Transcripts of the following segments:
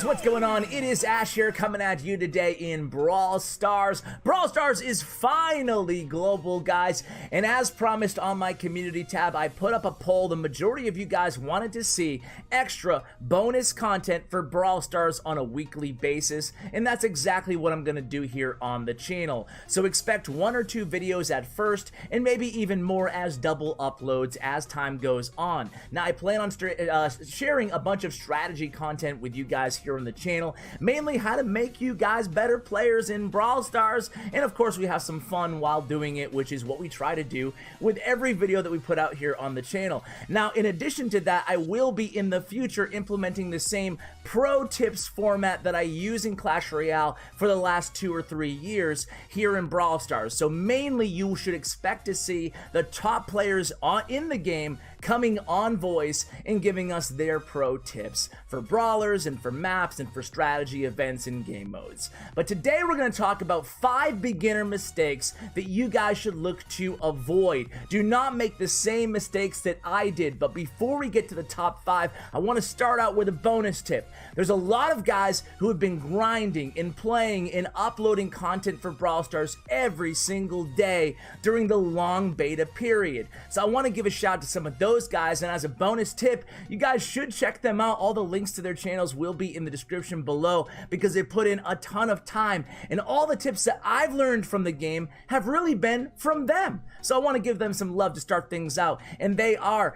what's going on? It is Ash here coming at you today in Brawl Stars. Brawl Stars is finally global, guys, and as promised on my community tab, I put up a poll. The majority of you guys wanted to see extra bonus content for Brawl Stars on a weekly basis, and that's exactly what I'm going to do here on the channel. So expect 1 or 2 videos at first, and maybe even more as double uploads as time goes on. Now, I plan on sharing a bunch of strategy content with you guys here on the channel, mainly how to make you guys better players in Brawl Stars, and of course we have some fun while doing it, which is what we try to do with every video that we put out here on the channel. Now, in addition to that, I will be in the future implementing the same pro tips format that I use in Clash Royale for the last 2 or 3 years here in Brawl Stars. So mainly you should expect to see the top players in the game coming on voice and giving us their pro tips for brawlers and for maps and for strategy events and game modes. But today we're going to talk about 5 beginner mistakes that you guys should look to avoid. Do not make the same mistakes that I did. But before we get to the top 5, I want to start out with a bonus tip. There's a lot of guys who have been grinding and playing and uploading content for Brawl Stars every single day during the long beta period. So I want to give a shout out to some of those guys, and as a bonus tip, you guys should check them out. All the links to their channels will be in the description below because they put in a ton of time, and all the tips that I've learned from the game have really been from them. So I want to give them some love to start things out, and they are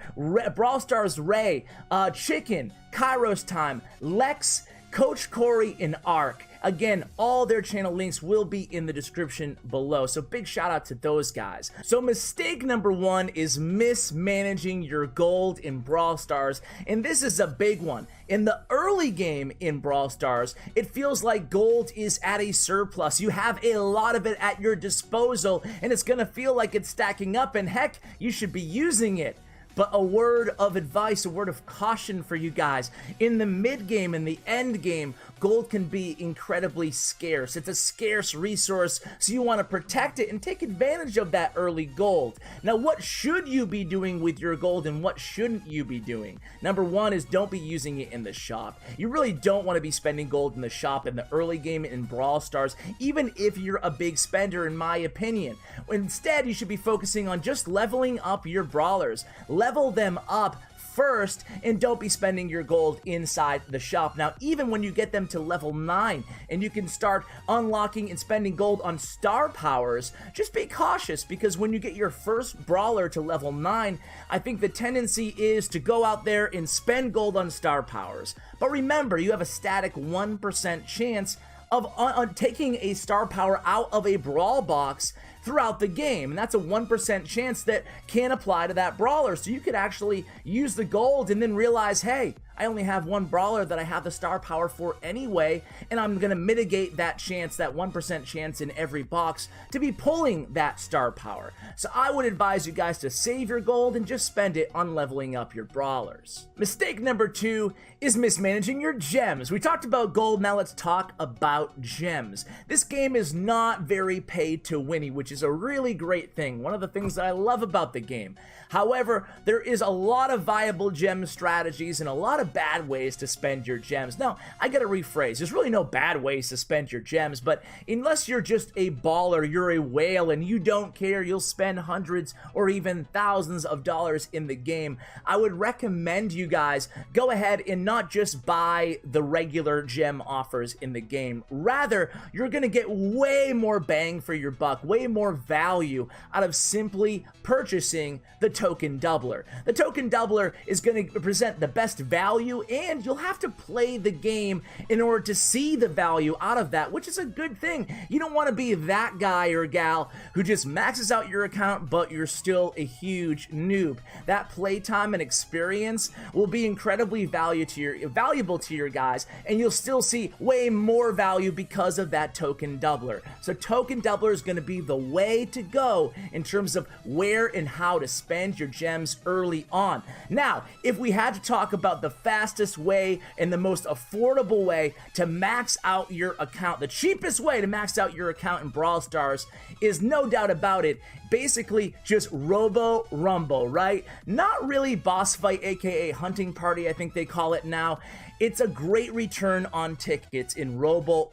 Brawl Stars Ray, Chicken, Kairos Time, Lex, Coach Corey, and Ark. Again, all their channel links will be in the description below, so big shout out to those guys. So mistake number 1 is mismanaging your gold in Brawl Stars, and this is a big one. In the early game in Brawl Stars, it feels like gold is at a surplus. You have a lot of it at your disposal, and it's gonna feel like it's stacking up, and heck, you should be using it. But a word of advice, a word of caution for you guys. In the mid game and the end game, gold can be incredibly scarce. It's a scarce resource, so you want to protect it and take advantage of that early gold. Now, what should you be doing with your gold and what shouldn't you be doing? Number 1 is don't be using it in the shop. You really don't want to be spending gold in the shop in the early game in Brawl Stars, even if you're a big spender, in my opinion. Instead, you should be focusing on just leveling up your brawlers. Level them up first, and don't be spending your gold inside the shop. Now, even when you get them to level 9 and you can start unlocking and spending gold on star powers, just be cautious, because when you get your first brawler to level 9, I think the tendency is to go out there and spend gold on star powers. But remember, you have a static 1% chance of taking a star power out of a brawl box throughout the game, and that's a 1% chance that can apply to that brawler. So you could actually use the gold and then realize, hey, I only have 1 brawler that I have the star power for anyway, and I'm gonna mitigate that chance, that 1% chance in every box, to be pulling that star power. So I would advise you guys to save your gold and just spend it on leveling up your brawlers. Mistake number 2 is mismanaging your gems. We talked about gold, now let's talk about gems. This game is not very pay to winny, which is a really great thing, one of the things that I love about the game. However, there is a lot of viable gem strategies and a lot of bad ways to spend your gems. Now, I gotta rephrase, there's really no bad ways to spend your gems, but unless you're just a baller, you're a whale, and you don't care, you'll spend hundreds or even thousands of dollars in the game, I would recommend you guys go ahead and not just buy the regular gem offers in the game. Rather, you're gonna get way more bang for your buck, way more value out of simply purchasing the token doubler. The token doubler is going to present the best value, and you'll have to play the game in order to see the value out of that, which is a good thing. You don't want to be that guy or gal who just maxes out your account, but you're still a huge noob. That playtime and experience will be incredibly valuable to your guys, and you'll still see way more value because of that token doubler. So token doubler is going to be the way to go in terms of where and how to spend your gems early on. Now, if we had to talk about the fastest way and the most affordable way to max out your account. The cheapest way to max out your account in Brawl Stars is, no doubt about it, basically just Robo Rumble, right? Not really boss fight, aka hunting party, I think they call it now. It's a great return on tickets in Robo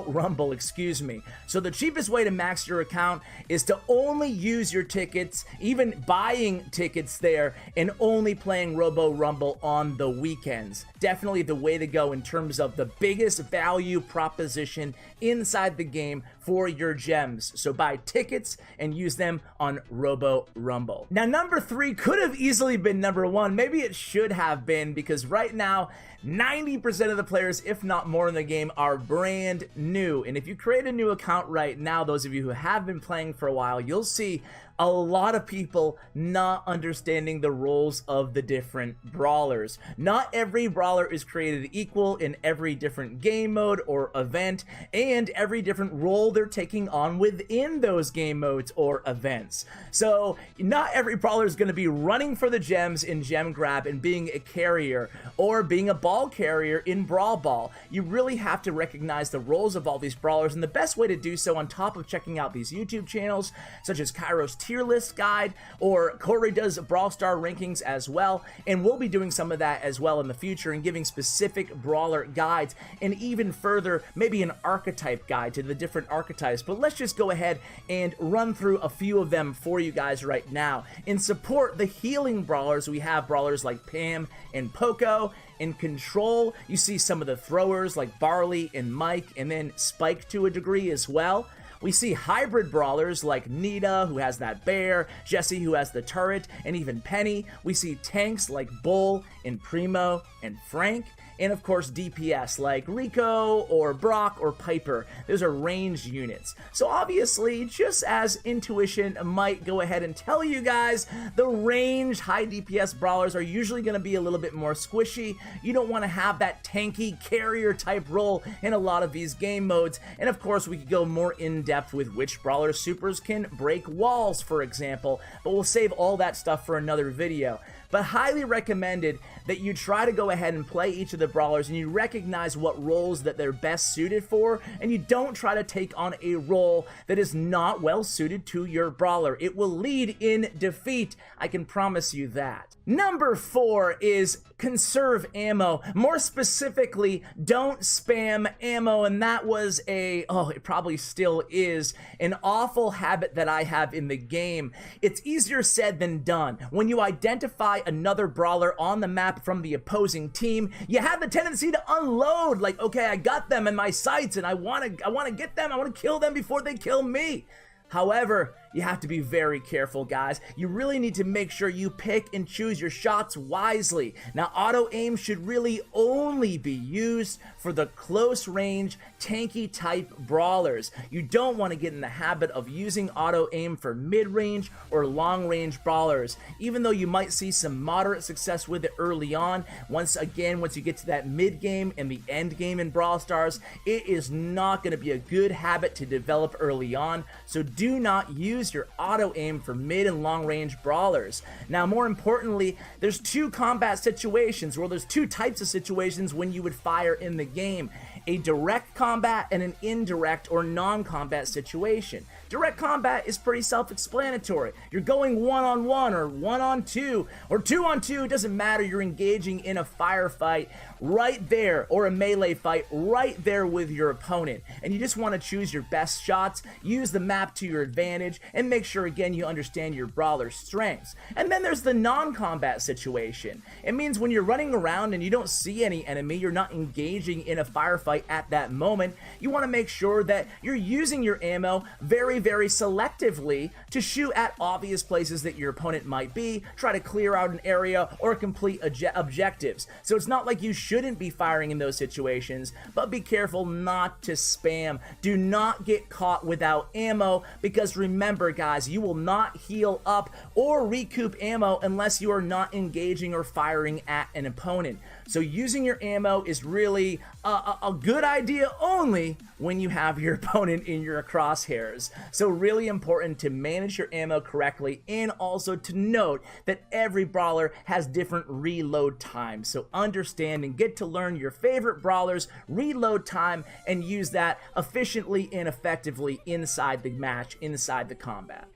Rumble, excuse me. So the cheapest way to max your account is to only use your tickets, even buying tickets there, and only playing Robo Rumble on the weekends. Definitely the way to go in terms of the biggest value proposition inside the game for your gems. So buy tickets and use them on Robo Rumble. Now, number 3 could have easily been number 1. Maybe it should have been, because right now 90% of the players, if not more in the game, are brand new. And if you create a new account right now, those of you who have been playing for a while, you'll see a lot of people not understanding the roles of the different brawlers. Not every brawler is created equal in every different game mode or event, and every different role they're taking on within those game modes or events. So not every brawler is going to be running for the gems in Gem Grab and being a carrier, or being a ball carrier in Brawl Ball. You really have to recognize the roles of all these brawlers, and the best way to do so, on top of checking out these YouTube channels such as Kairo's tier list guide, or Corey does Brawl Star rankings as well, and we'll be doing some of that as well in the future and giving specific brawler guides, and even further maybe an archetype guide to the different archetypes. But let's just go ahead and run through a few of them for you guys right now. In support, the healing brawlers, we have brawlers like Pam and Poco. In control, you see some of the throwers like Barley and Mike, and then Spike to a degree as well. We see hybrid brawlers like Nita, who has that bear, Jesse, who has the turret, and even Penny. We see tanks like Bull and Primo and Frank. And of course DPS like Rico or Brock or Piper. Those are ranged units. So obviously, just as intuition might go ahead and tell you guys, the ranged high DPS brawlers are usually going to be a little bit more squishy. You don't want to have that tanky carrier type role in a lot of these game modes. And of course, we could go more in depth with which brawler supers can break walls, for example, but we'll save all that stuff for another video. But highly recommended that you try to go ahead and play each of the brawlers, and you recognize what roles that they're best suited for, and you don't try to take on a role that is not well suited to your brawler. It will lead in defeat, I can promise you that. Number 4 is conserve ammo. More specifically, don't spam ammo, and that was it probably still is, an awful habit that I have in the game. It's easier said than done. When you identify another brawler on the map from the opposing team, you have the tendency to unload, like, okay, I got them in my sights and I want to get them, I want to kill them before they kill me. However, you have to be very careful, guys. You really need to make sure you pick and choose your shots wisely. Now, auto aim should really only be used for the close range, tanky type brawlers. You don't want to get in the habit of using auto aim for mid-range or long-range brawlers. Even though you might see some moderate success with it early on, once you get to that mid-game and the end game in Brawl Stars, it is not going to be a good habit to develop early on. So do not use your auto aim for mid and long range brawlers. Now, more importantly, there's two combat situations, there's two types of situations when you would fire in the game: a direct combat and an indirect or non-combat situation. Direct combat is pretty self-explanatory. You're going one-on-one or one-on-two or two-on-two, it doesn't matter. You're engaging in a firefight right there, or a melee fight right there with your opponent, and you just want to choose your best shots, use the map to your advantage, and make sure again you understand your brawler's strengths. And then there's the non-combat situation. It means when you're running around and you don't see any enemy, you're not engaging in a firefight at that moment, you want to make sure that you're using your ammo very, very selectively to shoot at obvious places that your opponent might be, try to clear out an area, or complete objectives. So it's not like you shouldn't be firing in those situations, but be careful not to spam. Do not get caught without ammo, because remember, guys, you will not heal up or recoup ammo unless you are not engaging or firing at an opponent. So using your ammo is really a good idea only when you have your opponent in your crosshairs. So really important to manage your ammo correctly, and also to note that every brawler has different reload times. So understand and get to learn your favorite brawlers' reload time and use that efficiently and effectively inside the match, inside the combat.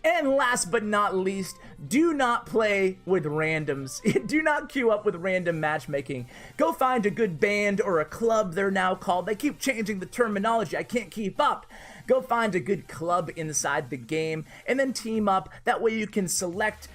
And last but not least, do not play with randoms. Do not queue up with random matchmaking. Go find a good band or a club, they're now called. They keep changing the terminology. I can't keep up. Go find a good club inside the game and then team up. That way you can select,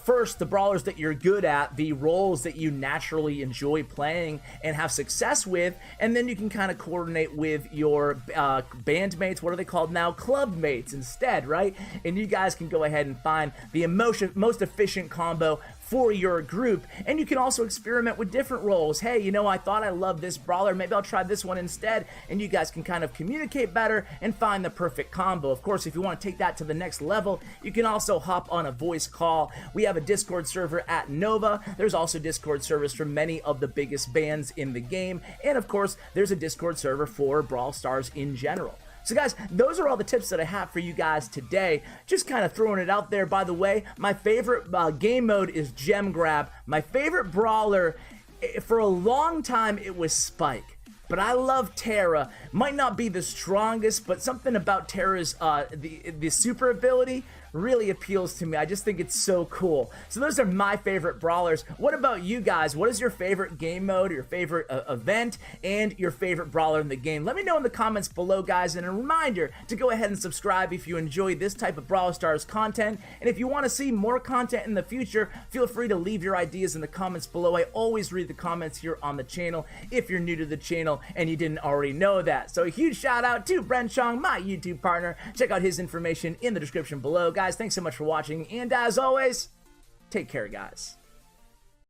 first the brawlers that you're good at, the roles that you naturally enjoy playing and have success with, and then you can kind of coordinate with your bandmates. What are they called now? Club mates instead, right? And you guys can go ahead and find the most efficient combo for your group. And you can also experiment with different roles. Hey, I thought I loved this brawler, maybe I'll try this one instead, and you guys can kind of communicate better and find the perfect combo. Of course, if you want to take that to the next level, you can also hop on a voice call. We have a Discord server at Nova. There's also Discord servers for many of the biggest bands in the game, and of course there's a Discord server for Brawl Stars in general. So guys, those are all the tips that I have for you guys today. Just kind of throwing it out there. By the way, my favorite game mode is Gem Grab. My favorite brawler, for a long time, it was Spike. But I love Terra. Might not be the strongest, but something about Terra's the super ability really appeals to me. I just think it's so cool. So those are my favorite brawlers. What about you guys? What is your favorite game mode, your favorite event, and your favorite brawler in the game? Let me know in the comments below, guys. And a reminder to go ahead and subscribe if you enjoy this type of Brawl Stars content. And if you want to see more content in the future, feel free to leave your ideas in the comments below. I always read the comments here on the channel if you're new to the channel and you didn't already know that. So a huge shout out to Bren Chong, my YouTube partner. Check out his information in the description below. Guys, thanks so much for watching, and as always, take care, guys.